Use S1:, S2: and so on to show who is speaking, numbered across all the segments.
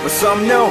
S1: but some know.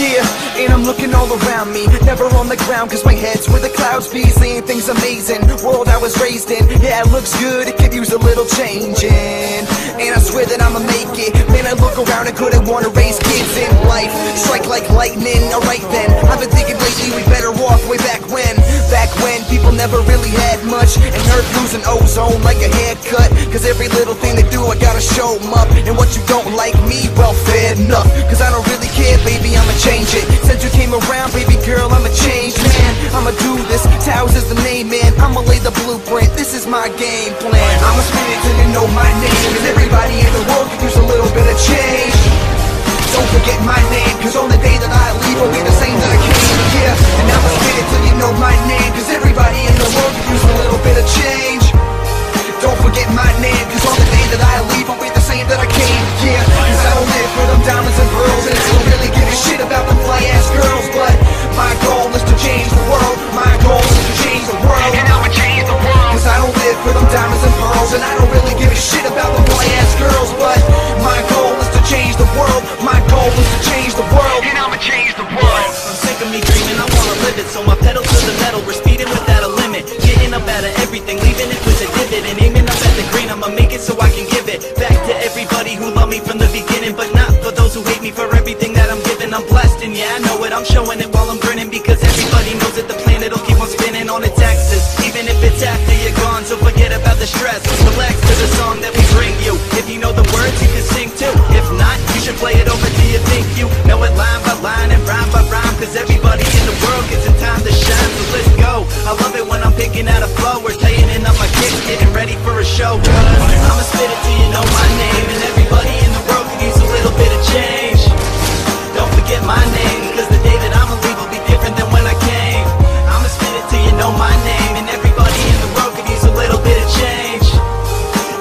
S1: Yeah, and I'm looking all around me, never on the ground, cause my head's where the clouds be. Seeing things amazing, world I was raised in. Yeah, it looks good, it could use a little changing. And I swear that I'ma make it. Man, I look around and couldn't wanna raise kids in life. Strike like lightning, alright then. I've been thinking lately we better off way back when. Back when people never really had much, and Earth losing ozone like a haircut. Cause every little thing they do I gotta show 'em up. And what you don't like me, well fair enough. Cause I don't really care, baby, I'ma change it. Since you came around, baby girl, I'm a changed man. I'ma do this, Towers is the name, man. I'ma lay the blueprint, this is my game plan. I'ma spit it till you know my name. Cause everybody in the world could use a little bit of change. Don't forget my name, cause on the day that I leave I'll be the same that I came, yeah. And I'ma spit it till you know my name. Cause everybody in the world could use a little bit of change. Don't forget my name, cause on the day that I leave I'll be the same that I came, yeah. Cause I don't live for them diamonds and pearls, and I don't really give a shit about them fly ass girls. But my goal is to change the world. My goal is to change the world. And I'ma change the world. Cause I don't live for them diamonds and pearls, and I don't really give a shit about them fly ass girls. But my goal is to change the world. My goal is to change the world. And I'ma change the world.
S2: I'm sick of me dreaming, I wanna live it. So my pedal to the metal, we're speeding without a limit. Getting up out of everything, leaving it with a divot. And aiming up at the green, I'ma make it so I can give it back to everybody who loved me from the beginning. But not for those who hate me for everything that I'm giving. I'm blessed, and yeah, I know it, I'm showing it while I'm grinning. Because everybody knows that the planet'll keep on spinning on its axis, even if it's after you're gone. So forget about the stress, relax to the song that we bring you. If you know the words, you can sing too. If not, you should play it over till you think you know it line by line and rhyme by rhyme. Cause everybody in the world gets a time to shine, so let's go. I love it when I'm picking out a flow, or tightening up my kicks, getting ready for a show. Cause I'ma spit it till you know my name. And everybody in the world could use a little bit of change. Don't forget my name, cause the day that I'ma leave will be different than when I came. I'ma spit it till you know my name. And everybody in the world could use a little bit of change.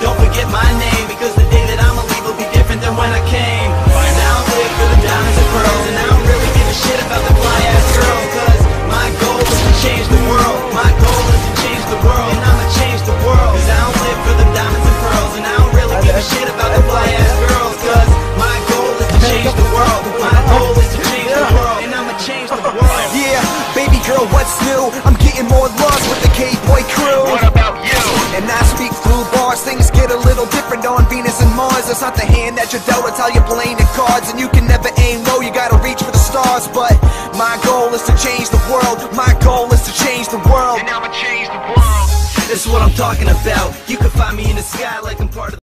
S2: Don't forget my name, because the day that I'ma leave will be different than when I came. And I don't live for the diamonds and pearls, and I don't really give a shit about the fly ass girls. Cause my goal is to change the world. My goal is to change the world, and I'ma change the world. Cause I don't live for the diamonds and pearls, and I don't really give a shit about the fly ass girls. Cause my goal is to change the world. My goal is to change the world, and I'ma change the world.
S1: Yeah, baby girl, what's new? I'm getting more love with the K-Boy crew.
S2: What about you?
S1: And I speak through bars, things get a little different on Venus and Mars. It's not the hand that you're dealt, it's how you're playing the cards. And you can never aim low, you gotta reach for the stars. But my goal is to change the world. My goal is to change the world.
S2: And I'ma change the world. This is what I'm talking about. You can find me in the sky like I'm part of